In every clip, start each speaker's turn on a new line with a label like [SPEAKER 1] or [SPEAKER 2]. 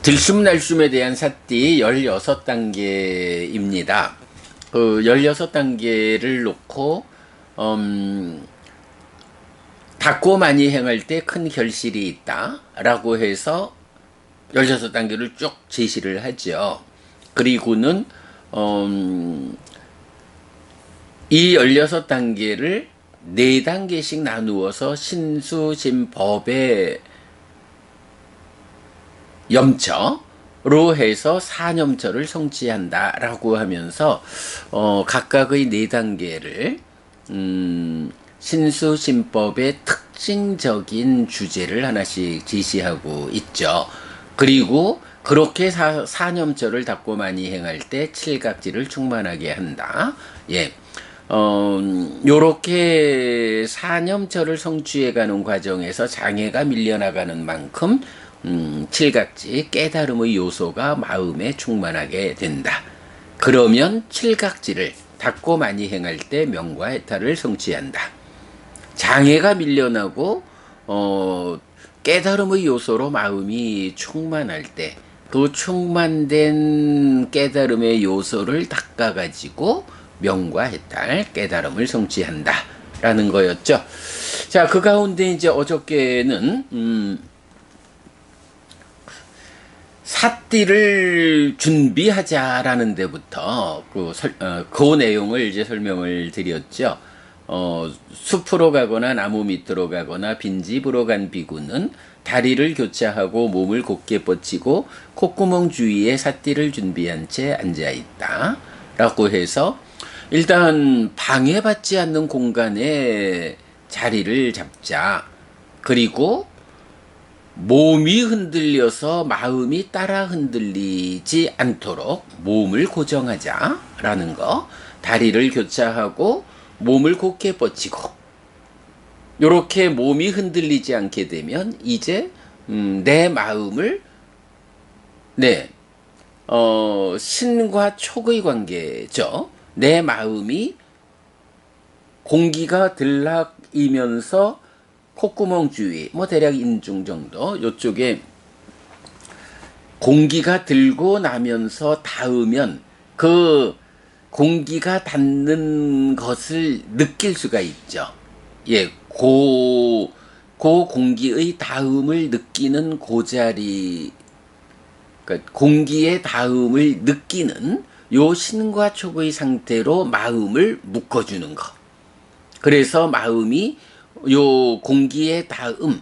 [SPEAKER 1] 들숨날숨에 대한 삿띠 16단계입니다. 그 16단계를 놓고 닦고 많이 행할 때 큰 결실이 있다 라고 해서 16단계를 쭉 제시를 하죠. 그리고는 이 16단계를 4단계씩 나누어서 신수신법의 염처로 해서 사념처를 성취한다 라고 하면서 각각의 4단계를 신수신법의 특징적인 주제를 하나씩 제시하고 있죠. 그리고 그렇게 사념처를 닦고 많이 행할 때 칠각지를 충만하게 한다. 예. 요렇게 사념처를 성취해가는 과정에서 장애가 밀려나가는 만큼 칠각지 깨달음의 요소가 마음에 충만하게 된다. 그러면 칠각지를 닦고 많이 행할 때 명과 해탈을 성취한다. 장애가 밀려나고 깨달음의 요소로 마음이 충만할 때 그 충만된 깨달음의 요소를 닦아가지고 명과 해탈 깨달음을 성취한다 라는 거였죠. 자, 그 가운데 이제 어저께는 삿띠를 준비하자라는 데부터 그 내용을 이제 설명을 드렸죠. 숲으로 가거나 나무 밑으로 가거나 빈집으로 간 비구는 다리를 교차하고 몸을 곧게 뻗치고 콧구멍 주위에 삿띠를 준비한 채 앉아있다 라고 해서 일단 방해받지 않는 공간에 자리를 잡자. 그리고 몸이 흔들려서 마음이 따라 흔들리지 않도록 몸을 고정하자라는 거. 다리를 교차하고 몸을 곧게 뻗치고 요렇게 몸이 흔들리지 않게 되면 이제 내 마음을 신과 촉의 관계죠. 내 마음이 공기가 들락이면서 콧구멍 주위, 대략 인중 정도, 요쪽에 공기가 들고 나면서 닿으면 그 공기가 닿는 것을 느낄 수가 있죠. 예, 그 공기의 닿음을 느끼는 그 자리, 그러니까 공기의 닿음을 느끼는 요 신과 촉의 상태로 마음을 묶어주는 거. 그래서 마음이 요 공기의 닿음을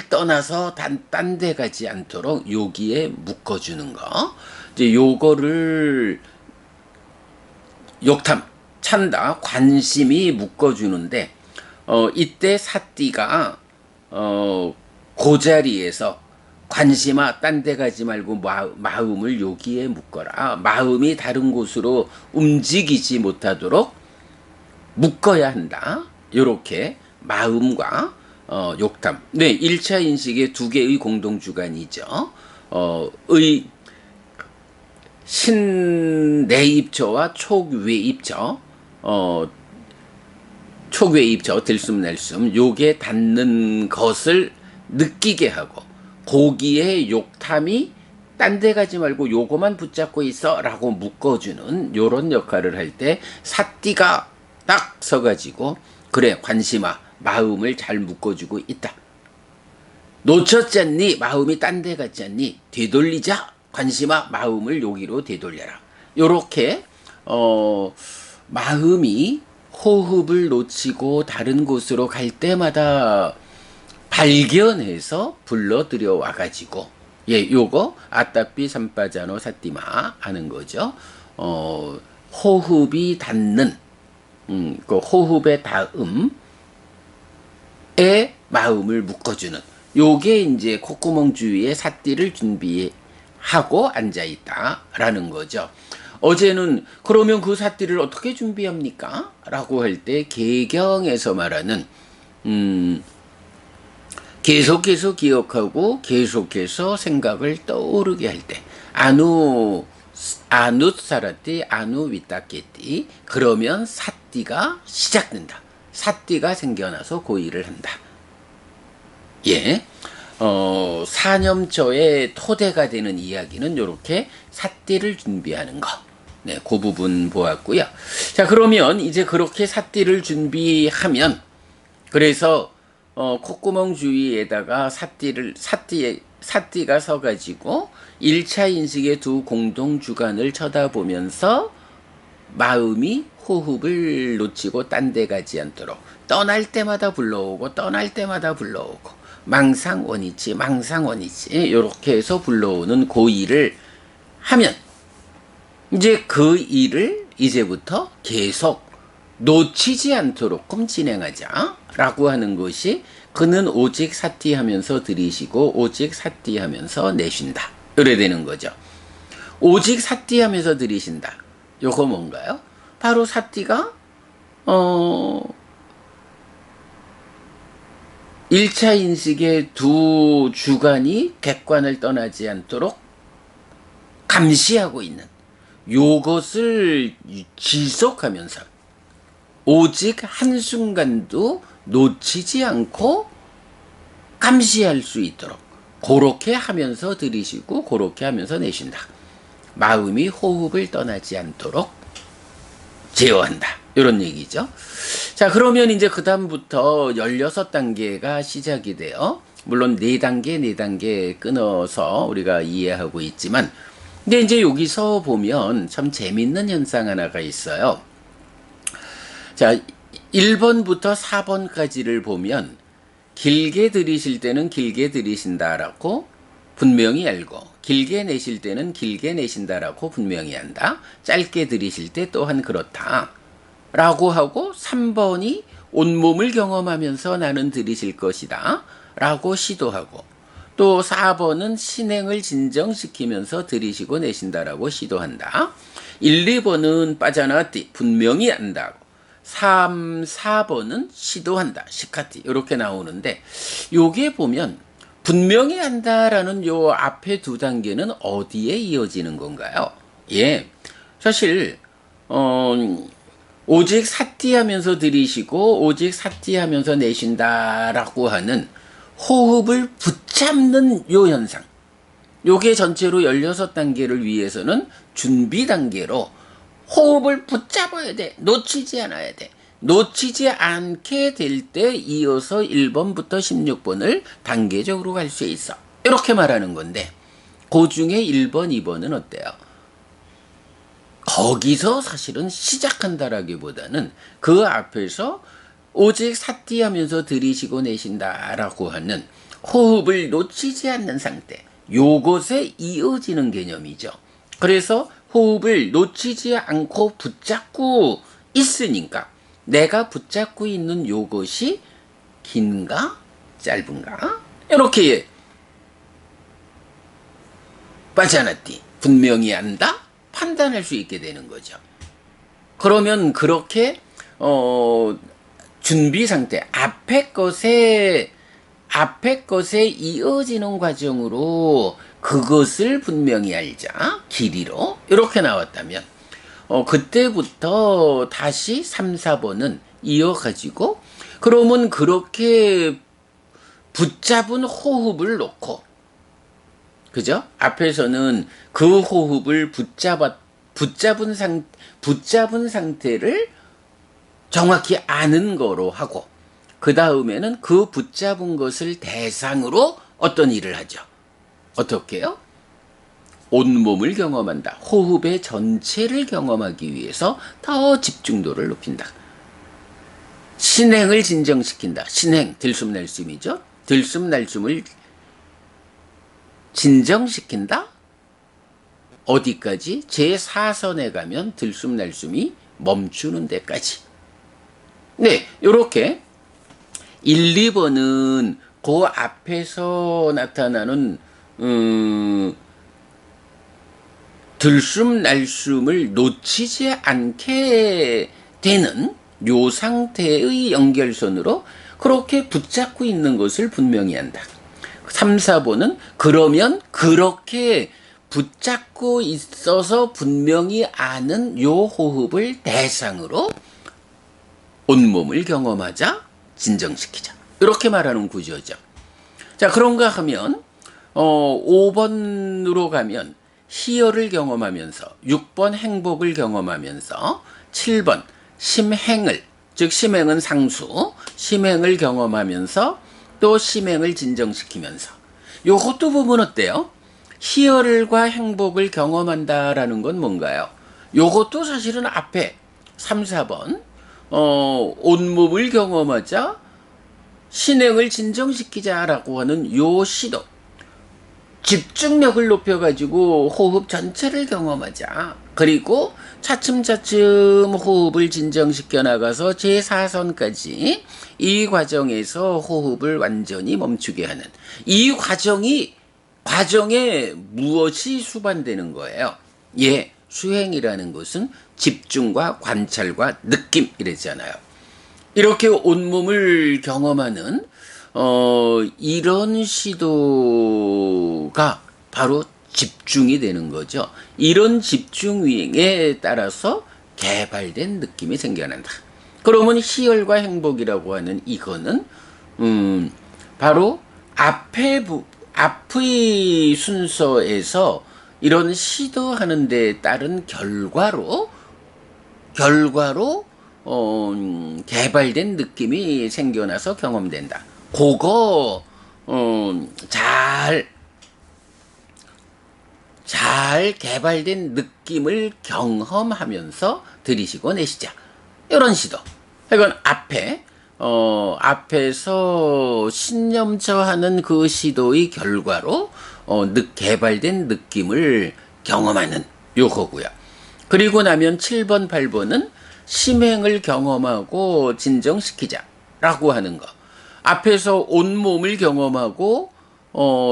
[SPEAKER 1] 떠나서 딴 데 가지 않도록 여기에 묶어주는 거. 이제 요거를 욕탐, 찬다, 관심이 묶어주는데, 이때 삿띠가, 그 자리에서 관심아, 딴 데 가지 말고 마음을 여기에 묶어라. 마음이 다른 곳으로 움직이지 못하도록 묶어야 한다. 요렇게 마음과 욕탐. 네, 1차 인식의 두 개의 공동주관이죠. 신내입처와 촉외입처. 촉외입처, 들숨날숨. 요게 닿는 것을 느끼게 하고 거기에 욕탐이 딴 데 가지 말고 요거만 붙잡고 있어 라고 묶어주는 요런 역할을 할 때 삿띠가 딱 서가지고 그래 관심아 마음을 잘 묶어주고 있다. 놓쳤잖니? 마음이 딴 데 갔잖니? 되돌리자. 관심아 마음을 여기로 되돌려라. 요렇게 마음이 호흡을 놓치고 다른 곳으로 갈 때마다 발견해서 불러들여 와가지고 요거 아따삐 삼빠자노 사띠마 하는 거죠. 호흡이 닿는 그 호흡의 닿음에 마음을 묶어주는 요게 이제 콧구멍 주위에 삿띠를 준비하고 앉아있다라는 거죠. 어제는 그러면 그 삿띠를 어떻게 준비합니까? 라고 할 때 계경에서 말하는 계속해서 기억하고 계속해서 생각을 떠오르게 할 때 아누사라띠 아누위따케띠 그러면 삿띠가 시작된다. 삿띠가 생겨나서 그 일을 한다. 예. 사념조의 토대가 되는 이야기는 이렇게 사띠를 준비하는 거. 네, 그 부분 보았고요. 자, 그러면 이제 그렇게 사띠를 준비하면, 그래서 콧구멍 주위에다가 사띠가 서가지고 1차 인식의 두 공동 주관을 쳐다보면서 마음이 호흡을 놓치고 딴 데 가지 않도록 떠날 때마다 불러오고 떠날 때마다 불러오고 망상원이치 이렇게 해서 불러오는 그 일을 하면 이제 그 일을 이제부터 계속 놓치지 않도록끔 진행하자 라고 하는 것이 그는 오직 사띠하면서 들이쉬고 오직 사띠하면서 내쉰다 이래 되는 거죠. 오직 사띠하면서 들이쉰다. 요거 뭔가요? 바로 사띠가 1차 인식의 두 주관이 객관을 떠나지 않도록 감시하고 있는 요것을 지속하면서 오직 한순간도 놓치지 않고 감시할 수 있도록 그렇게 하면서 들이쉬고 그렇게 하면서 내쉰다. 마음이 호흡을 떠나지 않도록 제어한다. 이런 얘기죠. 자, 그러면 이제 그 다음부터 16단계가 시작이 돼요. 물론 4단계 끊어서 우리가 이해하고 있지만, 근데 이제 여기서 보면 참 재밌는 현상 하나가 있어요. 자, 1번부터 4번까지를 보면 길게 들이실 때는 길게 들이신다라고 분명히 알고 길게 내쉴 때는 길게 내쉰다라고 분명히 한다. 짧게 들이실 때 또한 그렇다. 라고 하고 3번이 온몸을 경험하면서 나는 들이실 것이다. 라고 시도하고 또 4번은 신행을 진정시키면서 들이쉬고 내쉰다라고 시도한다. 1, 2번은 빠져나왔디 분명히 안다고 3, 4번은 시도한다. 시카티 이렇게 나오는데 요게 보면 분명히 한다라는 요 앞에 두 단계는 어디에 이어지는 건가요? 예, 사실 오직 사띠하면서 들이쉬고 오직 사띠하면서 내쉰다라고 하는 호흡을 붙잡는 요 현상, 요게 전체로 16단계를 위해서는 준비 단계로 호흡을 붙잡아야 돼. 놓치지 않아야 돼. 놓치지 않게 될 때 이어서 1번부터 16번을 단계적으로 갈 수 있어. 이렇게 말하는 건데 그 중에 1번, 2번은 어때요? 거기서 사실은 시작한다라기보다는 그 앞에서 오직 사띠하면서 들이쉬고 내쉰다라고 하는 호흡을 놓치지 않는 상태, 요것에 이어지는 개념이죠. 그래서 호흡을 놓치지 않고 붙잡고 있으니까 내가 붙잡고 있는 요것이 긴가 짧은가 이렇게 빠져나띠 분명히 안다 판단할 수 있게 되는 거죠. 그러면 그렇게 준비 상태 앞에 것에 이어지는 과정으로 그것을 분명히 알자 길이로 이렇게 나왔다면 그때부터 다시 3, 4번은 이어가지고 그러면 그렇게 붙잡은 호흡을 놓고 그죠? 앞에서는 그 호흡을 붙잡은 상태를 정확히 아는 거로 하고 그 다음에는 그 붙잡은 것을 대상으로 어떤 일을 하죠? 어떻게 해요? 온몸을 경험한다. 호흡의 전체를 경험하기 위해서 더 집중도를 높인다. 신행을 진정시킨다. 신행, 들숨날숨이죠. 들숨날숨을 진정시킨다? 어디까지? 제4선에 가면 들숨날숨이 멈추는 데까지. 네, 요렇게 1, 2번은 그 앞에서 나타나는 들숨날숨을 놓치지 않게 되는 요 상태의 연결선으로 그렇게 붙잡고 있는 것을 분명히 한다. 3, 4번은 그러면 그렇게 붙잡고 있어서 분명히 아는 요 호흡을 대상으로 온몸을 경험하자, 진정시키자. 이렇게 말하는 구조죠. 자, 그런가 하면 5번으로 가면 희열을 경험하면서, 6번 행복을 경험하면서, 7번 심행을, 즉 심행은 상수, 심행을 경험하면서 또 심행을 진정시키면서. 요것도 보면 어때요? 희열과 행복을 경험한다라는 건 뭔가요? 요것도 사실은 앞에 3, 4번 온몸을 경험하자 신행을 진정시키자라고 하는 요 시도, 집중력을 높여가지고 호흡 전체를 경험하자. 그리고 차츰차츰 호흡을 진정시켜 나가서 제4선까지 이 과정에서 호흡을 완전히 멈추게 하는 이 과정에 무엇이 수반되는 거예요? 예, 수행이라는 것은 집중과 관찰과 느낌 이랬잖아요. 이렇게 온몸을 경험하는 이런 시도가 바로 집중이 되는 거죠. 이런 집중에 따라서 개발된 느낌이 생겨난다. 그러면 희열과 행복이라고 하는 이거는 바로 앞의 순서에서 이런 시도하는 데 따른 결과로 개발된 느낌이 생겨나서 경험된다. 그거 잘 개발된 느낌을 경험하면서 들이쉬고 내쉬자. 이런 시도. 이건 앞에서 신념처하는 그 시도의 결과로 개발된 느낌을 경험하는 요거고요. 그리고 나면 7번, 8번은 심행을 경험하고 진정시키자라고 하는 거. 앞에서 온몸을 경험하고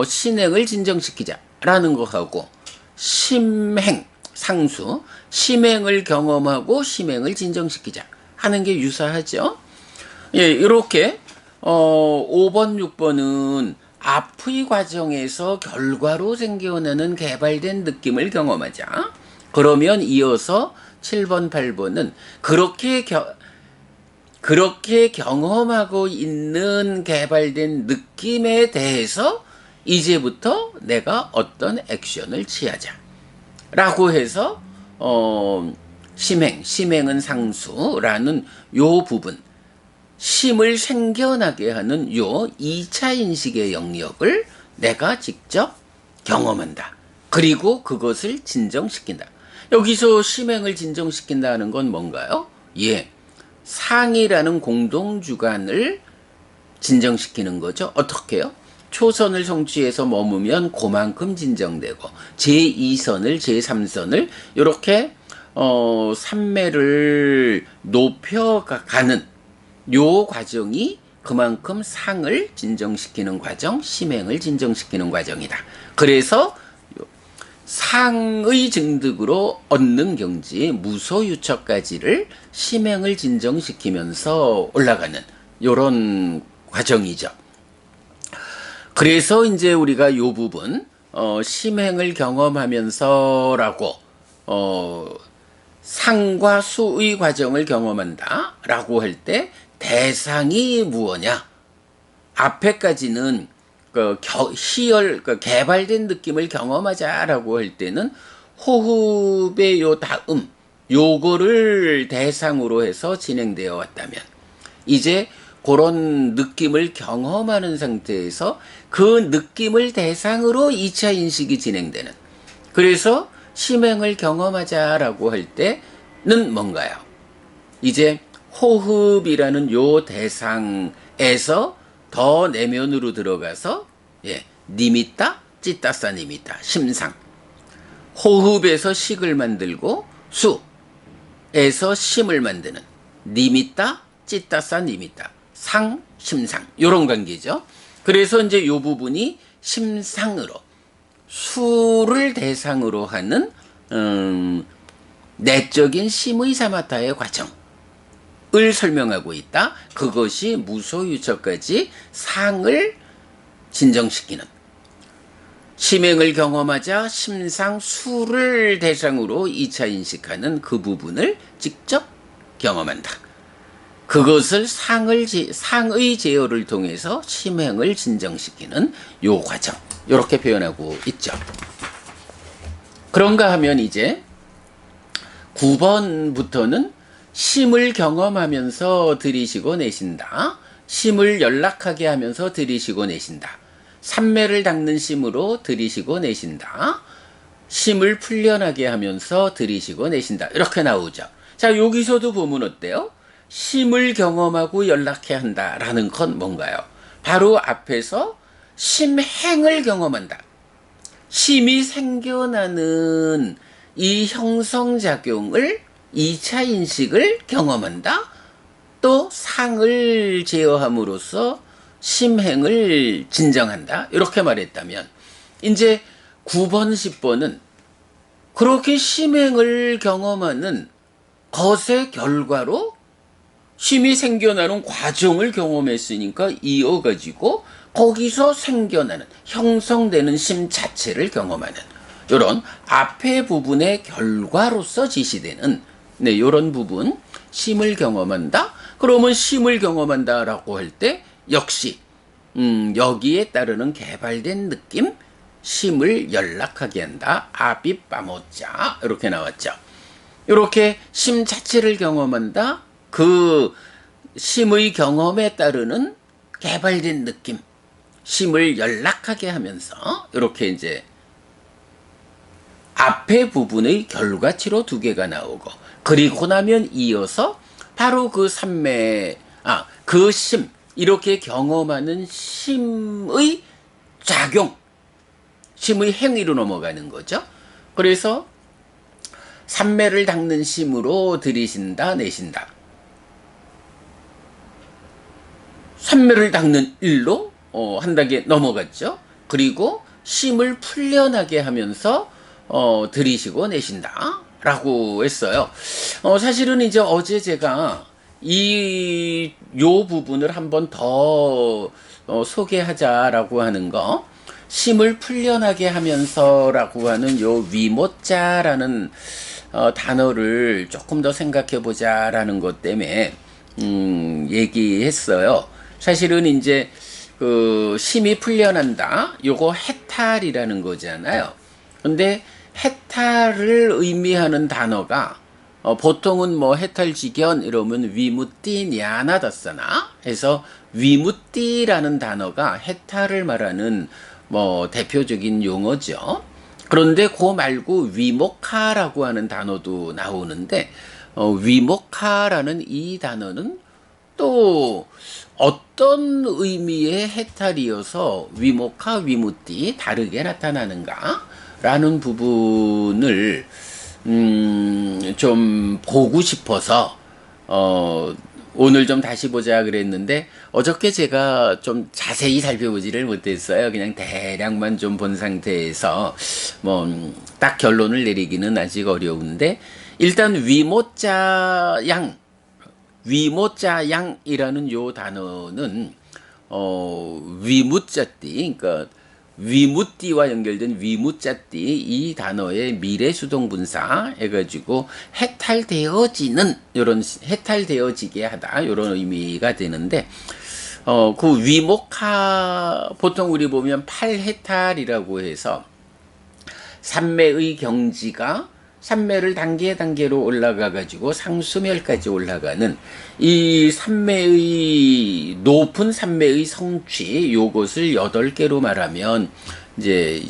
[SPEAKER 1] 신행을 진정시키자라는 거하고, 심행, 상수, 심행을 경험하고 심행을 진정시키자 하는 게 유사하죠. 예, 이렇게 5번, 6번은 앞의 과정에서 결과로 생겨나는 개발된 느낌을 경험하자. 그러면 이어서 7번, 8번은 그렇게 경험하고 있는 개발된 느낌에 대해서 이제부터 내가 어떤 액션을 취하자 라고 해서 심행은 상수라는 요 부분, 심을 생겨나게 하는 요 2차 인식의 영역을 내가 직접 경험한다. 그리고 그것을 진정시킨다. 여기서 심행을 진정시킨다는 건 뭔가요? 예, 상이라는 공동주관을 진정시키는 거죠. 어떻게요? 초선을 성취해서 머무면 그만큼 진정되고, 제2선을, 제3선을 이렇게 산매를 높여가는 요 과정이 그만큼 상을 진정시키는 과정, 심행을 진정시키는 과정이다. 그래서 상의 증득으로 얻는 경지, 무소유처까지를 심행을 진정시키면서 올라가는 요런 과정이죠. 그래서 이제 우리가 요 부분 심행을 경험하면서라고 상과 수의 과정을 경험한다 라고 할 때 대상이 무엇냐? 앞에까지는 개발된 느낌을 경험하자라고 할 때는 호흡의 요 다음, 요거를 대상으로 해서 진행되어 왔다면, 이제 그런 느낌을 경험하는 상태에서 그 느낌을 대상으로 2차 인식이 진행되는, 그래서 심행을 경험하자라고 할 때는 뭔가요? 이제 호흡이라는 요 대상에서 더 내면으로 들어가서 니미따, 찌따싸 니미따, 심상. 호흡에서 식을 만들고 수에서 심을 만드는 니미따, 찌따싸 니미따, 상, 심상. 요런 관계죠. 그래서 이제 요 부분이 심상으로, 수를 대상으로 하는 내적인 심의 사마타의 과정을 설명하고 있다. 그것이 무소유처까지 상을 진정시키는, 심행을 경험하자 심상 수를 대상으로 2차 인식하는 그 부분을 직접 경험한다. 그것을 상의 제어를 통해서 심행을 진정시키는 요 과정, 이렇게 표현하고 있죠. 그런가 하면 이제 9번부터는 심을 경험하면서 들이쉬고 내쉰다. 심을 연락하게 하면서 들이쉬고 내쉰다. 삼매를 닦는 심으로 들이쉬고 내쉰다. 심을 풀려나게 하면서 들이쉬고 내쉰다. 이렇게 나오죠. 자, 여기서도 보면 어때요? 심을 경험하고 연락해야 한다라는 건 뭔가요? 바로 앞에서 심행을 경험한다. 심이 생겨나는 이 형성작용을 2차 인식을 경험한다. 또 상을 제어함으로써 심행을 진정한다. 이렇게 말했다면 이제 9번, 10번은 그렇게 심행을 경험하는 것의 결과로 심이 생겨나는 과정을 경험했으니까 이어가지고 거기서 생겨나는 형성되는 심 자체를 경험하는 이런 앞에 부분의 결과로서 지시되는 이런 부분, 심을 경험한다. 그러면 심을 경험한다라고 할 때 역시 여기에 따르는 개발된 느낌, 심을 연락하게 한다. 아비빠모자 이렇게 나왔죠. 이렇게 심 자체를 경험한다. 그 심의 경험에 따르는 개발된 느낌, 심을 연락하게 하면서 이렇게 이제 앞에 부분의 결과치로 두 개가 나오고, 그리고 나면 이어서 바로 그 삼매, 그 심, 이렇게 경험하는 심의 작용, 심의 행위로 넘어가는 거죠. 그래서 삼매를 닦는 심으로 들이신다, 내신다. 삼매를 닦는 일로 한 단계 넘어갔죠. 그리고 심을 풀려나게 하면서 들이쉬고 내신다 라고 했어요. 사실은 이제 어제 제가 요 부분을 한번 더 소개하자라고 하는 거, 심을 풀려나게 하면서 라고 하는 요 위모자라는 단어를 조금 더 생각해 보자라는 것 때문에 얘기했어요. 사실은 이제 그 심이 풀려난다, 요거 해탈이라는 거잖아요. 근데 해탈을 의미하는 단어가 보통은 뭐 해탈지견 이러면 위무띠 냐나다사나 해서 위무띠라는 단어가 해탈을 말하는 뭐 대표적인 용어죠. 그런데 그 말고 위목하라고 하는 단어도 나오는데 위목하라는 이 단어는 또 어떤 의미의 해탈이어서 위목하, 위무띠 다르게 나타나는가 라는 부분을 좀 보고 싶어서 오늘 좀 다시 보자 그랬는데 어저께 제가 좀 자세히 살펴보지를 못했어요. 그냥 대략만 좀 본 상태에서 뭐 딱 결론을 내리기는 아직 어려운데, 일단 위모자양이라는 요 단어는 위무자띠, 그러니까 위무띠와 연결된 위무자띠, 이 단어의 미래수동분사 해가지고 해탈되어지는, 요런 해탈되어지게 하다 요런 의미가 되는데, 그 위목하, 보통 우리 보면 팔해탈이라고 해서 삼매의 경지가 삼매를 단계로 올라가가지고 상수멸까지 올라가는 이 삼매의, 높은 삼매의 성취, 요것을 8개로 말하면 이제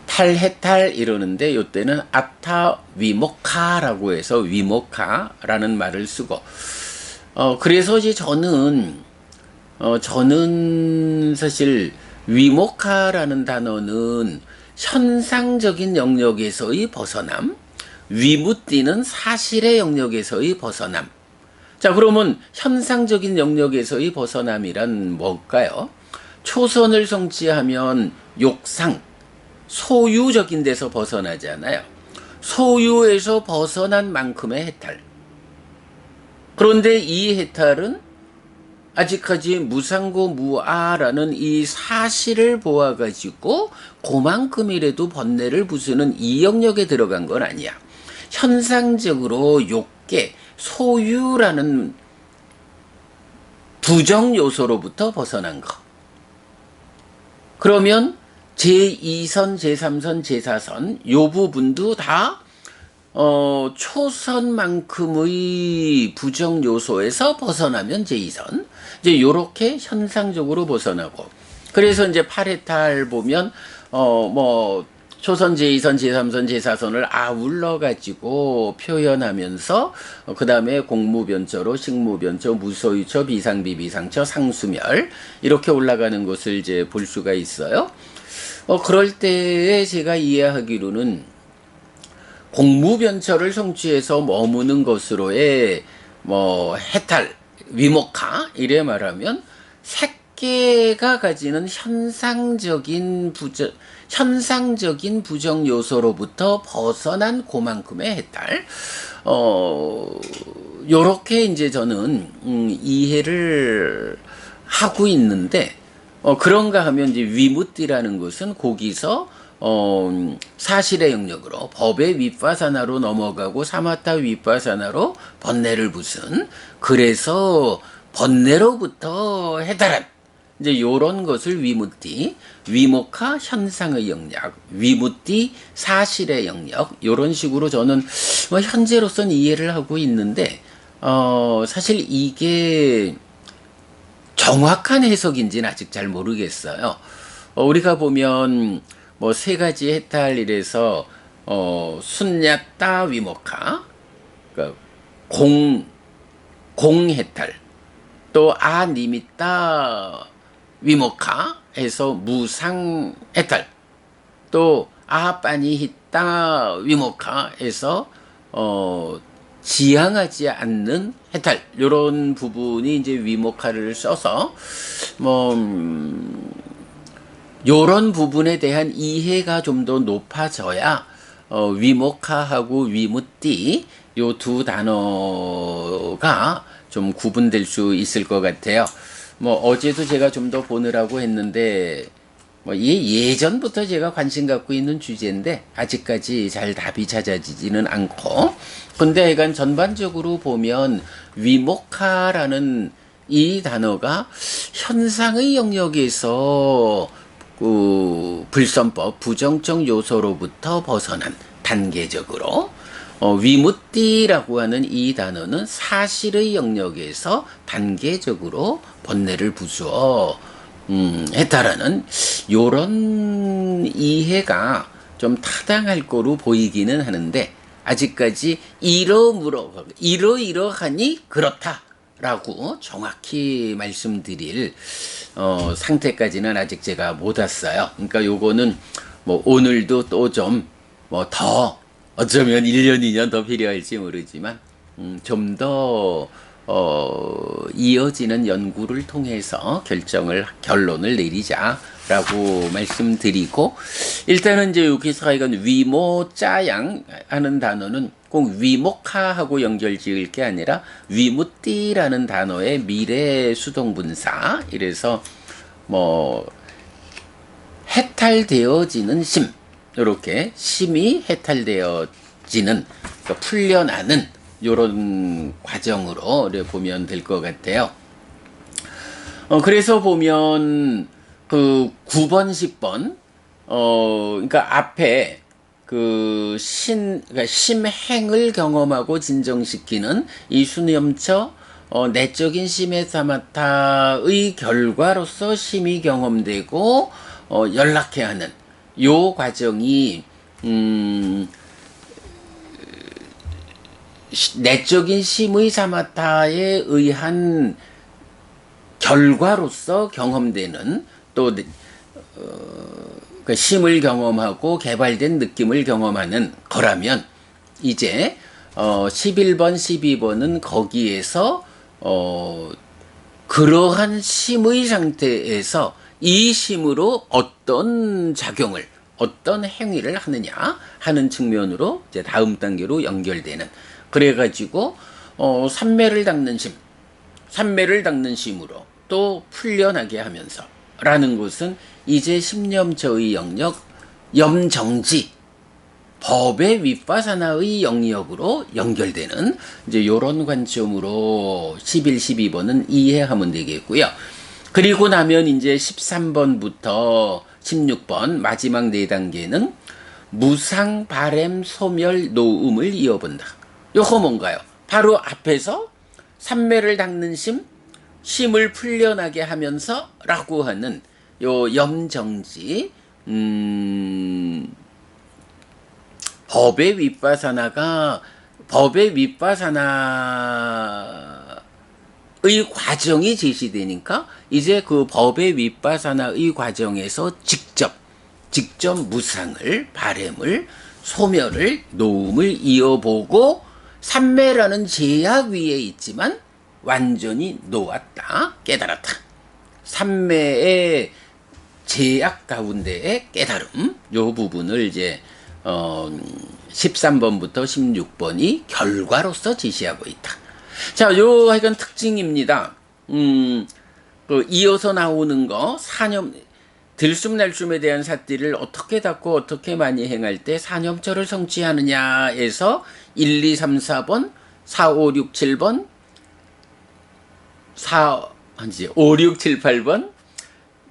[SPEAKER 1] 탈해탈 이러는데, 요때는 아타 위목하라고 해서 위목하라는 말을 쓰고, 그래서 이제 저는 사실 위목하라는 단어는 현상적인 영역에서의 벗어남, 위무띠는 사실의 영역에서의 벗어남. 자, 그러면 현상적인 영역에서의 벗어남이란 뭘까요? 초선을 성취하면 욕상, 소유적인 데서 벗어나잖아요. 소유에서 벗어난 만큼의 해탈. 그런데 이 해탈은 아직까지 무상고무아라는 이 사실을 보아가지고 그만큼이라도 번뇌를 부수는 이 영역에 들어간 건 아니야. 현상적으로 욕계, 소유라는 부정 요소로부터 벗어난 거. 그러면 제2선, 제3선, 제4선 요 부분도 다 초선만큼의 부정 요소에서 벗어나면 제2선. 이제 요렇게 현상적으로 벗어나고. 그래서 이제 8회탈 보면 뭐 초선, 제2선, 제3선, 제4선을 아울러 가지고 표현하면서 그 다음에 공무변처로 식무변처, 무소유처, 비상비비상처, 상수멸 이렇게 올라가는 것을 이제 볼 수가 있어요. 그럴 때에 제가 이해하기로는 공무변처를 성취해서 머무는 것으로의 뭐 해탈, 위목하 이래 말하면 새끼가 가지는 현상적인 부정 요소로부터 벗어난 그만큼의 해탈. 요렇게 이제 저는 이해를 하고 있는데 그런가 하면 이제 위무띠라는 것은 거기서 사실의 영역으로 법의 윗바사나로 넘어가고 사마타 윗바사나로 번뇌를 부순, 그래서 번뇌로부터 해탈한 이제 요런 것을 위무띠, 위목하 현상의 영역, 위무띠 사실의 영역, 요런 식으로 저는 뭐 현재로서는 이해를 하고 있는데 사실 이게 정확한 해석인지는 아직 잘 모르겠어요. 우리가 보면 뭐 세 가지 해탈이래서 순야따 위목하, 그러니까 공해탈, 또 아니미따 위목하 해서 무상 해탈, 또 아빠니히따 위목하 해서 지향하지 않는 해탈, 요런 부분이 이제 위목하를 써서 뭐 요런 부분에 대한 이해가 좀 더 높아져야 위목하하고 위무띠 요 두 단어가 좀 구분될 수 있을 것 같아요. 뭐 어제도 제가 좀 더 보느라고 했는데 뭐 이게 예전부터 제가 관심 갖고 있는 주제인데 아직까지 잘 답이 찾아지지는 않고, 근데 약간 전반적으로 보면 위목하라는 이 단어가 현상의 영역에서 불선법 부정적 요소로부터 벗어난 단계적으로, 위무띠라고 하는 이 단어는 사실의 영역에서 단계적으로 번뇌를 부수어 했다라는 요런 이해가 좀 타당할 거로 보이기는 하는데, 아직까지 이러이러하니 그렇다라고 정확히 말씀드릴 상태까지는 아직 제가 못 왔어요. 그러니까 요거는 뭐 오늘도 또 좀 뭐 더 어쩌면 1년, 2년 더 필요할지 모르지만 좀 더 이어지는 연구를 통해서 결론을 내리자라고 말씀드리고, 일단은 이제 여기서 이건 위모짜양 하는 단어는 꼭 위목하하고 연결 지을 게 아니라 위무띠라는 단어의 미래 수동분사, 이래서 뭐 해탈되어지는 심, 이렇게 심이 해탈되어지는, 그러니까 풀려나는 요런 과정으로 보면 될 것 같아요. 그래서 보면 그 9번, 10번 그러니까 앞에 그러니까 심행을 경험하고 진정시키는 이 수념처 내적인 심의 사마타의 결과로서 심이 경험되고 연락해야 하는 요 과정이 내적인 심의 사마타에 의한 결과로서 경험되는, 또 그 심을 경험하고 개발된 느낌을 경험하는 거라면, 이제 11번, 12번은 거기에서 그러한 심의 상태에서 이 심으로 어떤 작용을, 어떤 행위를 하느냐 하는 측면으로 이제 다음 단계로 연결되는, 그래가지고 삼매를 닦는 심으로 또 풀려나게 하면서 라는 것은 이제 심념저의 영역, 염정지, 법의 윗바사나의 영역으로 연결되는 이제 요런 관점으로 11, 12번은 이해하면 되겠고요. 그리고 나면 이제 13번부터 16번 마지막 네 단계는 무상, 발엠, 소멸, 노음을 이어본다. 요거 뭔가요? 바로 앞에서 삼매를 닦는 심, 심을 풀려나게 하면서 라고 하는 요 염정지, 법의 윗바사나의 과정이 제시되니까 이제 그 법의 윗바사나의 과정에서 직접 무상을, 발եմ을, 소멸을, 노음을 이어보고 삼매라는 제약 위에 있지만 완전히 놓았다, 깨달았다. 삼매의 제약 가운데의 깨달음, 요 부분을 이제 13번부터 16번이 결과로서 제시하고 있다. 자, 요 하여간 특징입니다. 이어서 나오는 거, 들숨날숨에 대한 사띠를 어떻게 닦고 어떻게 많이 행할 때 사념처를 성취하느냐에서 1, 2, 3, 4번, 4, 5, 6, 7번, 5, 6, 7, 8번,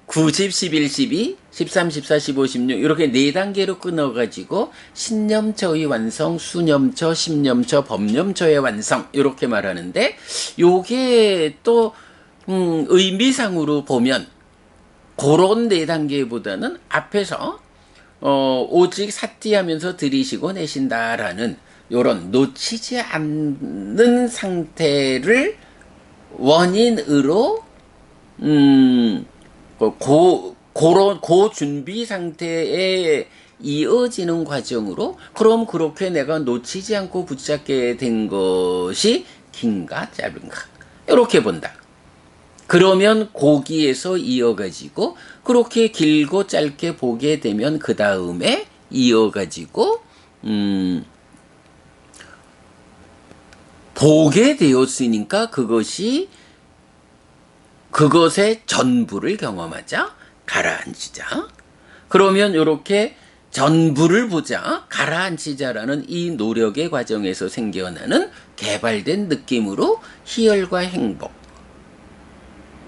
[SPEAKER 1] 9, 10, 11, 12, 13, 14, 15, 16 이렇게 네 단계로 끊어가지고 신념처의 완성, 수념처, 심념처, 법념처의 완성 이렇게 말하는데 요게 또 의미상으로 보면 그런 네 단계보다는 앞에서 오직 사띠하면서 들이시고 내신다라는 요런 놓치지 않는 상태를 원인으로 고 준비 상태에 이어지는 과정으로 그럼 그렇게 내가 놓치지 않고 붙잡게 된 것이 긴가 짧은가 이렇게 본다. 그러면 거기에서 이어가지고 그렇게 길고 짧게 보게 되면 그 다음에 이어가지고 보게 되었으니까 그것의 전부를 경험하자, 가라앉히자. 그러면 이렇게 전부를 보자, 가라앉히자라는 이 노력의 과정에서 생겨나는 개발된 느낌으로 희열과 행복.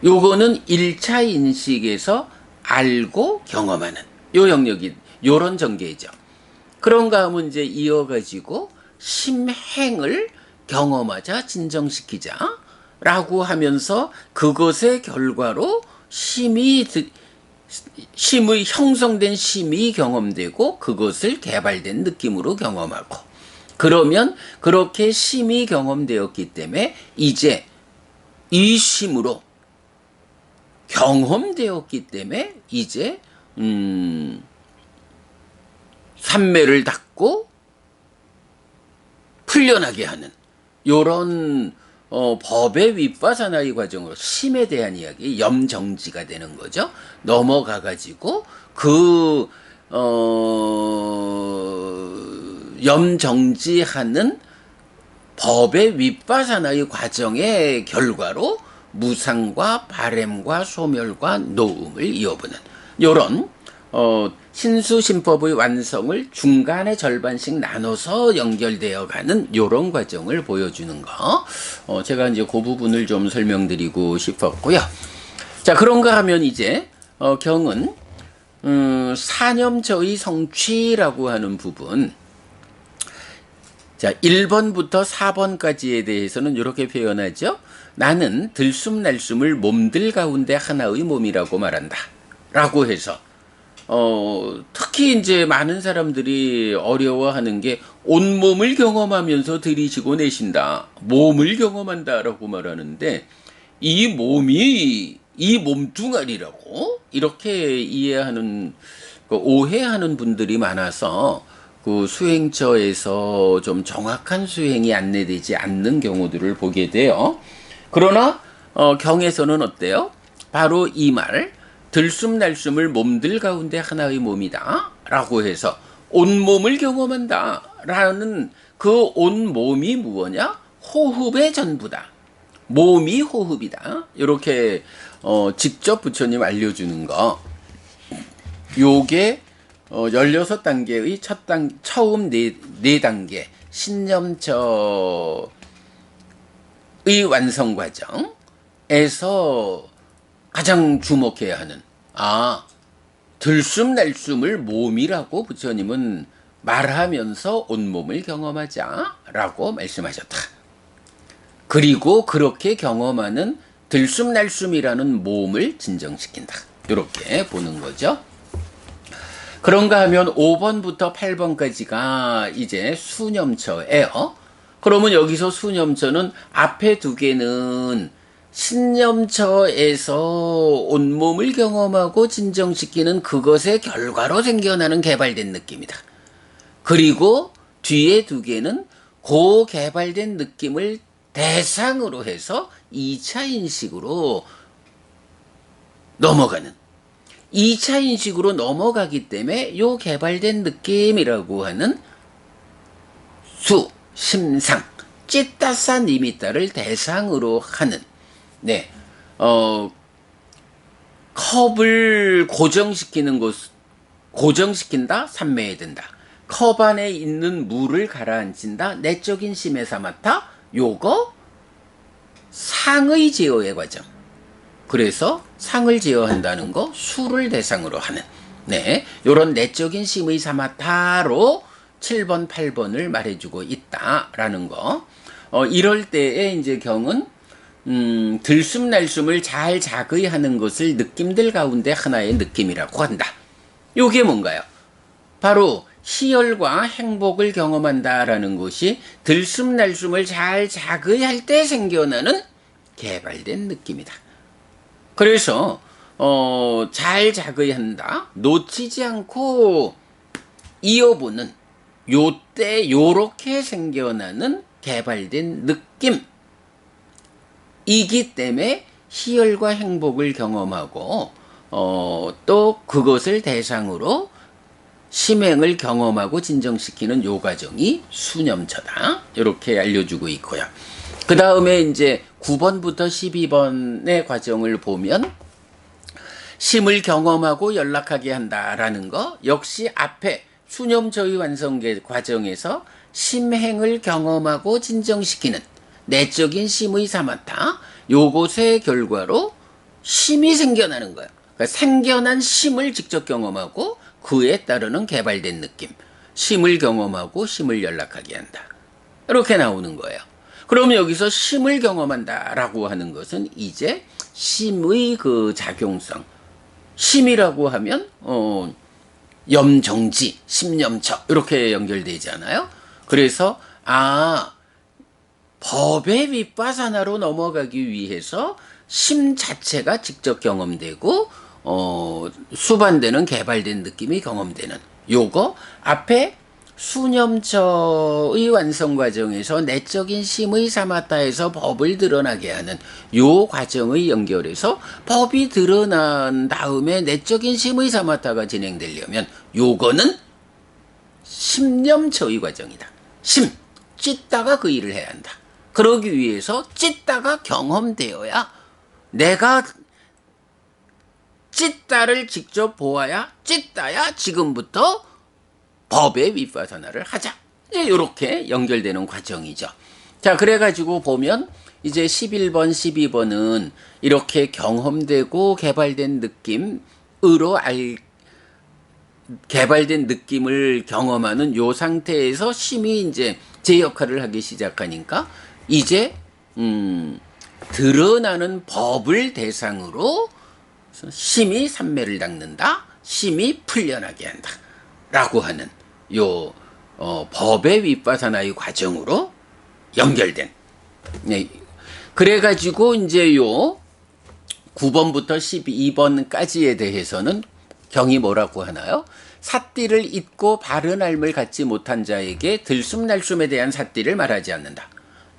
[SPEAKER 1] 요거는 1차 인식에서 알고 경험하는 요 영역이 요런 전개죠. 그런가 하면 이제 이어가지고 심행을 경험하자, 진정시키자 라고 하면서 그것의 결과로 심의 형성된 심이 경험되고 그것을 개발된 느낌으로 경험하고 그러면 그렇게 심이 경험되었기 때문에 이제 이 심으로 경험되었기 때문에 이제 삼매를 닫고 풀려나게 하는 요런 법의 윗바사나의 과정으로 심에 대한 이야기, 염정지가 되는 거죠. 넘어가가지고 염정지하는 법의 윗바사나의 과정의 결과로 무상과 발엠과 소멸과 노음을 이어보는 요런 신수신법의 완성을 중간에 절반씩 나눠서 연결되어 가는 요런 과정을 보여주는 거. 제가 이제 그 부분을 좀 설명드리고 싶었고요. 자, 그런가 하면 이제 경은 사념처의 성취라고 하는 부분. 자, 1번부터 4번까지에 대해서는 이렇게 표현하죠. 나는 들숨날숨을 몸들 가운데 하나의 몸이라고 말한다. 라고 해서 특히 이제 많은 사람들이 어려워하는 게 온몸을 경험하면서 들이쉬고 내쉰다. 몸을 경험한다라고 말하는데 이 몸이 이 몸뚱아리라고 이렇게 이해하는 오해하는 분들이 많아서 그 수행처에서 좀 정확한 수행이 안내되지 않는 경우들을 보게 돼요. 그러나 경에서는 어때요? 바로 이 말 들숨날숨을 몸들 가운데 하나의 몸이다 라고 해서 온몸을 경험한다 라는 그 온몸이 무엇냐? 호흡의 전부다. 몸이 호흡이다. 이렇게 직접 부처님 알려주는 거 요게 16단계의 처음 네 단계 신념처의 완성 과정에서 가장 주목해야 하는, 들숨날숨을 몸이라고 부처님은 말하면서 온몸을 경험하자라고 말씀하셨다. 그리고 그렇게 경험하는 들숨날숨이라는 몸을 진정시킨다. 이렇게 보는 거죠. 그런가 하면 5번부터 8번까지가 이제 수념처예요. 그러면 여기서 수념처는 앞에 두 개는 신념처에서 온몸을 경험하고 진정시키는 그것의 결과로 생겨나는 개발된 느낌이다. 그리고 뒤에 두 개는 그 개발된 느낌을 대상으로 해서 2차 인식으로 넘어가는, 2차 인식으로 넘어가기 때문에 요 개발된 느낌이라고 하는 수, 심상, 찌따사 니미따를 대상으로 하는, 컵을 고정시킨다, 삼매에 든다. 컵 안에 있는 물을 가라앉힌다, 내적인 심에 사마타, 요거 상의 제어의 과정. 그래서 상을 제어한다는 거 수를 대상으로 하는, 요런 내적인 심의 사마타로 7번, 8번을 말해주고 있다라는 거. 이럴 때에 이제 경은 들숨날숨을 잘 자의하는 것을 느낌들 가운데 하나의 느낌이라고 한다. 요게 뭔가요? 바로 희열과 행복을 경험한다라는 것이 들숨날숨을 잘 자의할 때 생겨나는 개발된 느낌이다. 그래서 잘 자의한다, 놓치지 않고 이어보는 요때 요렇게 생겨나는 개발된 느낌이기 때문에 희열과 행복을 경험하고 또 그것을 대상으로 심행을 경험하고 진정시키는 요 과정이 수념처다. 이렇게 알려주고 있고요. 그 다음에 이제 9번부터 12번의 과정을 보면 심을 경험하고 연락하게 한다라는 거, 역시 앞에 수념처의 완성 과정에서 심행을 경험하고 진정시키는 내적인 심의 사마타, 요것의 결과로 심이 생겨나는 거예요. 그러니까 생겨난 심을 직접 경험하고 그에 따르는 개발된 느낌, 심을 경험하고 심을 연락하게 한다. 이렇게 나오는 거예요. 그럼 여기서 심을 경험한다라고 하는 것은 이제 심의 그 작용성, 심이라고 하면 염정지, 심념처 이렇게 연결되잖아요. 그래서 법의 윗바사나로 넘어가기 위해서 심 자체가 직접 경험되고 수반되는 개발된 느낌이 경험되는 요거, 앞에 수념처의 완성 과정에서 내적인 심의 사마타에서 법을 드러나게 하는 요 과정의 연결해서 법이 드러난 다음에 내적인 심의 사마타가 진행되려면 요거는 심념처의 과정이다. 찢다가 그 일을 해야 한다. 그러기 위해서 찢다가 경험되어야, 내가 찢다를 직접 보아야, 찢다야 지금부터 법의 윗바사나를 하자. 이렇게 연결되는 과정이죠. 자, 그래가지고 보면 이제 11번, 12번은 이렇게 경험되고 개발된 느낌으로 개발된 느낌을 경험하는 요 상태에서 심이 이제 제 역할을 하기 시작하니까 이제 드러나는 법을 대상으로 심이 삼매를 닦는다, 심이 풀려나게 한다 라고 하는 요 법의 윗바사나의 과정으로 연결된, 그래가지고 이제 요 9번부터 12번까지에 대해서는 경이 뭐라고 하나요? 삿띠를 잊고 바른 알을 갖지 못한 자에게 들숨날숨에 대한 삿띠를 말하지 않는다.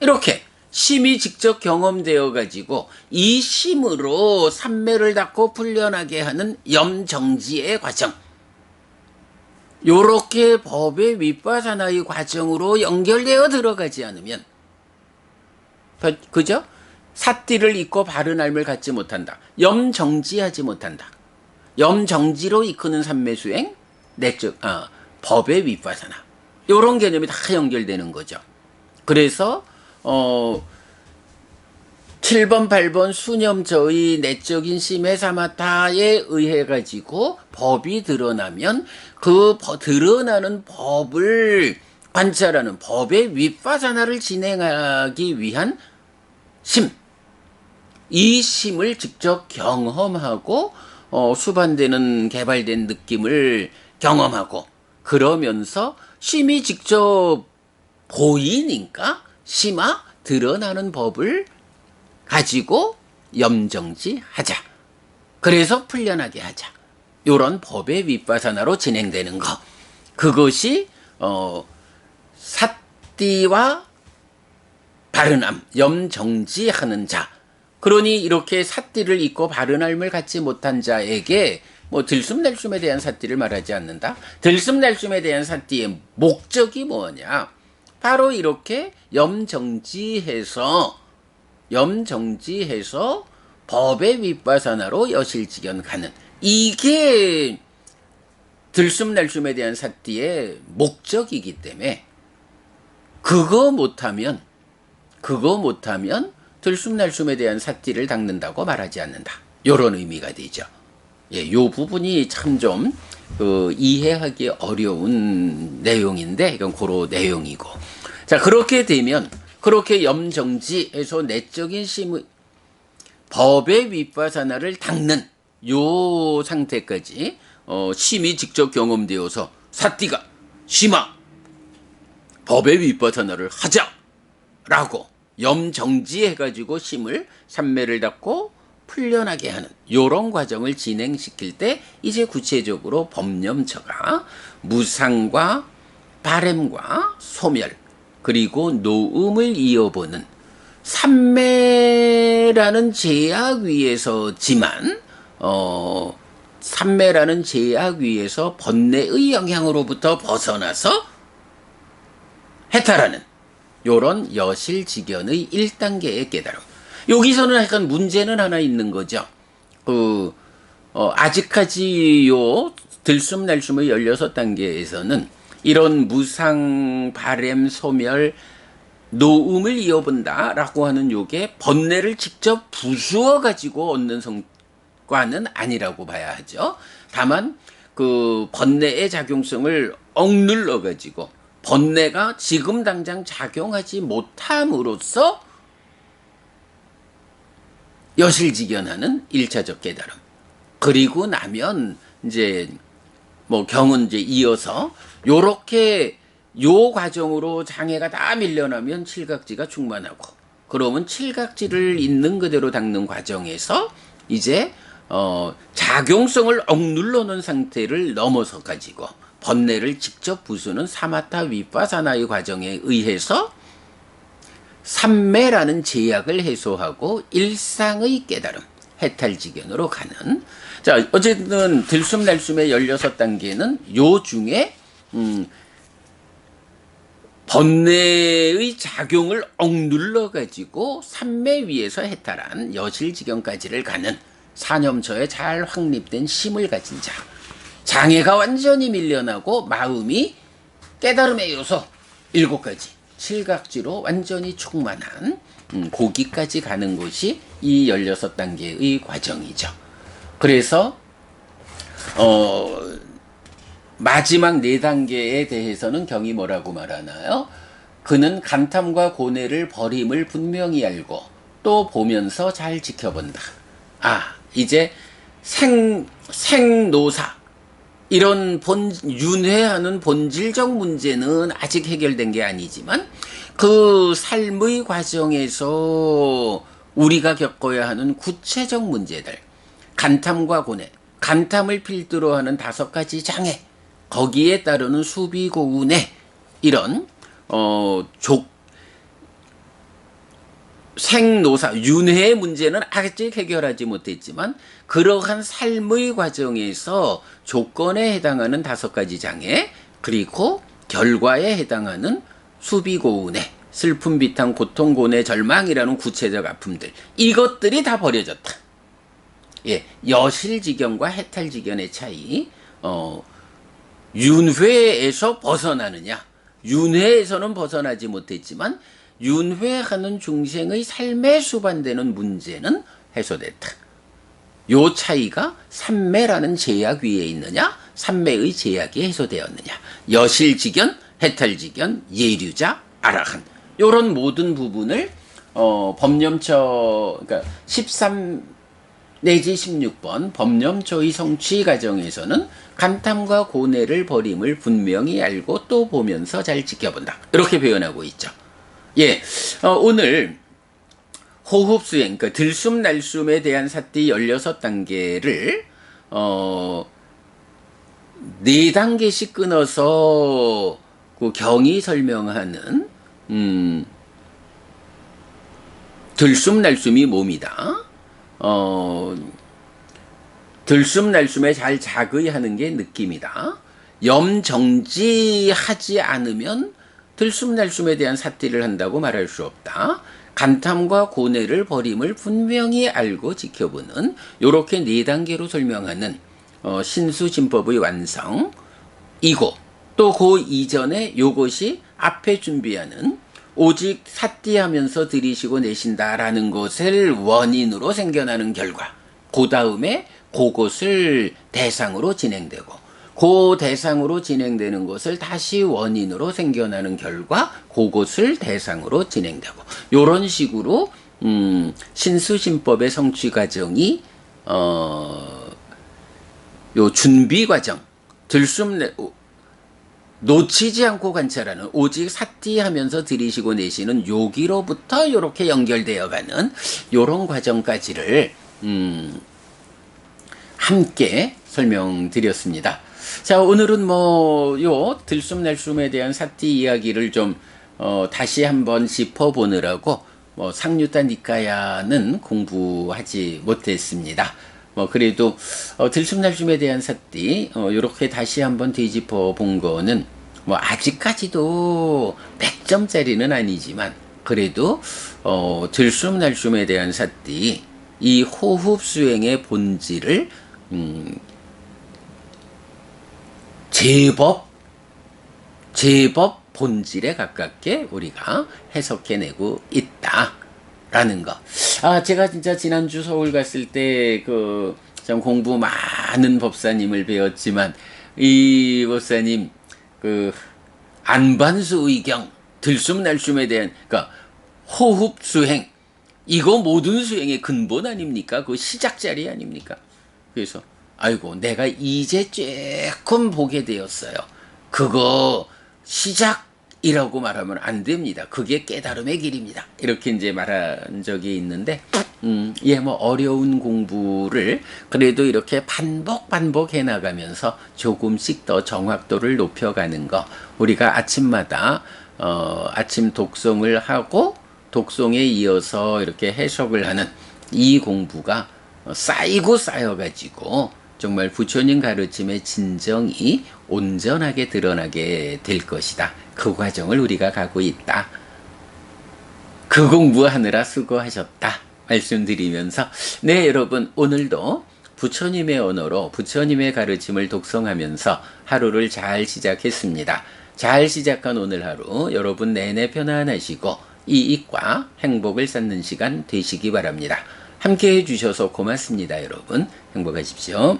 [SPEAKER 1] 이렇게 심이 직접 경험되어 가지고 이 심으로 삼매를 닫고 풀려나게 하는 염정지의 과정, 요렇게 법의 윗바사나의 과정으로 연결되어 들어가지 않으면, 그죠? 삿띠를 잊고 바른 알을 갖지 못한다. 염정지하지 못한다. 염정지로 이끄는 삼매수행, 법의 윗바사나 요런 개념이 다 연결되는 거죠. 그래서 7번, 8번 수념저의 내적인 심해사마타에 의해 가지고 법이 드러나면 그 드러나는 법을 관찰하는 법의 윗바사나를 진행하기 위한 심, 이 심을 직접 경험하고 수반되는 개발된 느낌을 경험하고 그러면서 심이 직접 보이니까 심화 드러나는 법을 가지고 염정지하자. 그래서 풀려나게 하자. 요런 법의 윗바사나로 진행되는 거. 그것이 삿띠와 바른함, 염정지하는 자. 그러니 이렇게 삿띠를 잊고 바른함을 갖지 못한 자에게 뭐 들숨날숨에 대한 삿띠를 말하지 않는다. 들숨날숨에 대한 삿띠의 목적이 뭐냐? 바로 이렇게 염정지해서 법의 윗바사나로 여실직연 가는, 이게 들숨날숨에 대한 삿띠의 목적이기 때문에 그거 못하면 들숨날숨에 대한 삿띠를 닦는다고 말하지 않는다. 요런 의미가 되죠. 예, 요 부분이 참 좀 이해하기 어려운 내용인데 이건 고로 내용이고. 자, 그렇게 되면 그렇게 염정지에서 내적인 심의 법의 윗바사나를 닦는 요 상태까지 심이 직접 경험되어서 삿띠가 심화 법의 윗바사나를 하자라고 염정지해가지고 심을 삼매를 닫고 풀려나게 하는 요런 과정을 진행시킬 때 이제 구체적으로 법념처가 무상과 바램과 소멸 그리고 노음을 이어보는 삼매라는 제약 위에서지만 삼매라는 제약 위에서 번뇌의 영향으로부터 벗어나서 해탈하는 요런 여실직연의 1단계의 깨달음. 여기서는 약간 문제는 하나 있는 거죠. 아직까지 요 들숨날숨의 16단계에서는 이런 무상, 바램, 소멸, 노음을 이어본다라고 하는 요게 번뇌를 직접 부수어 가지고 얻는 성과는 아니라고 봐야 하죠. 다만 그 번뇌의 작용성을 억눌러 가지고 번뇌가 지금 당장 작용하지 못함으로써 여실직연하는 1차적 깨달음. 그리고 나면 이제 뭐 경은 이제 이어서 요렇게 요 과정으로 장애가 다 밀려나면 칠각지가 충만하고, 그러면 칠각지를 있는 그대로 닦는 과정에서 이제 작용성을 억눌러 놓은 상태를 넘어서 가지고 번뇌를 직접 부수는 사마타 윗바사나의 과정에 의해서 삼매라는 제약을 해소하고 일상의 깨달음, 해탈지견으로 가는. 자, 어쨌든 들숨날숨의 16단계는 요 중에 번뇌의 작용을 억눌러 가지고 삼매 위에서 해탈한 여실지경까지를 가는 사념처에 잘 확립된 심을 가진 자, 장애가 완전히 밀려나고 마음이 깨달음의 요소 7가지 칠각지로 완전히 충만한 고기까지 가는 것이 이 16단계의 과정이죠. 그래서 마지막 4단계에 대해서는 경이 뭐라고 말하나요? 그는 감탐과 고뇌를 버림을 분명히 알고 또 보면서 잘 지켜본다. 이제 생노사 이런 윤회하는 본질적 문제는 아직 해결된 게 아니지만 그 삶의 과정에서 우리가 겪어야 하는 구체적 문제들, 간탐과 고뇌, 간탐을 필두로 하는 5가지 장애, 거기에 따르는 수비고운해, 이런 생노사, 윤회의 문제는 아직 해결하지 못했지만 그러한 삶의 과정에서 조건에 해당하는 5가지 장애, 그리고 결과에 해당하는 수비고운해, 슬픔, 비탄, 고통, 고뇌, 절망이라는 구체적 아픔들, 이것들이 다 버려졌다. 예, 여실지견과 해탈지견의 차이, 윤회에서 벗어나느냐? 윤회에서는 벗어나지 못했지만 윤회하는 중생의 삶에 수반되는 문제는 해소됐다. 요 차이가 삼매라는 제약 위에 있느냐, 삼매의 제약이 해소되었느냐. 여실직견, 해탈직견, 예류자, 아라한. 요런 모든 부분을 법념처, 그러니까 13 내지 16번 법념처의 성취 과정에서는 간탐과 고뇌를 버림을 분명히 알고 또 보면서 잘 지켜본다. 이렇게 표현하고 있죠. 예, 오늘 호흡 수행, 그러니까 들숨 날숨에 대한 사띠 16단계를 4단계씩 끊어서 그 경이 설명하는 들숨 날숨이 몸이다. 들숨 날숨에 잘 자의하는 게 느낌이다. 염정지하지 않으면 들숨 날숨에 대한 사띠를 한다고 말할 수 없다. 간탐과 고뇌를 버림을 분명히 알고 지켜보는 요렇게 4단계로 설명하는 신수진법의 완성이고 또 그 이전에 요것이 앞에 준비하는 오직 사띠하면서 들이쉬고 내쉰다라는 것을 원인으로 생겨나는 결과, 그 다음에 그것을 대상으로 진행되고, 그 대상으로 진행되는 것을 다시 원인으로 생겨나는 결과, 그것을 대상으로 진행되고, 요런 식으로 신수신법의 성취 과정이 요 준비 과정, 놓치지 않고 관찰하는 오직 사띠하면서 들이쉬고 내쉬는 요기로부터 요렇게 연결되어 가는 요런 과정까지를 함께 설명드렸습니다. 자, 오늘은 요 들숨 날숨에 대한 사띠 이야기를 좀 다시 한번 짚어보느라고 상류타 니까야는 공부하지 못했습니다. 그래도 들숨 날숨에 대한 사띠 요렇게 다시 한번 뒤집어 본 거는 아직까지도 100점짜리는 아니지만 그래도 들숨 날숨에 대한 사띠, 이 호흡 수행의 본질을 제법 본질에 가깝게 우리가 해석해내고 있다라는 거. 제가 진짜 지난주 서울 갔을 때 참 공부 많은 법사님을 배웠지만 이 법사님 안반수 의경, 들숨 날숨에 대한 그러니까 호흡 수행, 이거 모든 수행의 근본 아닙니까? 그 시작 자리 아닙니까? 그래서 아이고 내가 이제 조금 보게 되었어요. 그거 시작이라고 말하면 안 됩니다. 그게 깨달음의 길입니다. 이렇게 이제 말한 적이 있는데 어려운 공부를 그래도 이렇게 반복해 나가면서 조금씩 더 정확도를 높여가는 거, 우리가 아침마다 아침 독송을 하고 독송에 이어서 이렇게 해석을 하는 이 공부가 쌓이고 쌓여가지고 정말 부처님 가르침의 진정이 온전하게 드러나게 될 것이다. 그 과정을 우리가 가고 있다. 그 공부하느라 수고하셨다. 말씀드리면서 여러분 오늘도 부처님의 언어로 부처님의 가르침을 독송하면서 하루를 잘 시작했습니다. 잘 시작한 오늘 하루 여러분 내내 편안하시고 이익과 행복을 쌓는 시간 되시기 바랍니다. 함께 해주셔서 고맙습니다. 여러분 행복하십시오.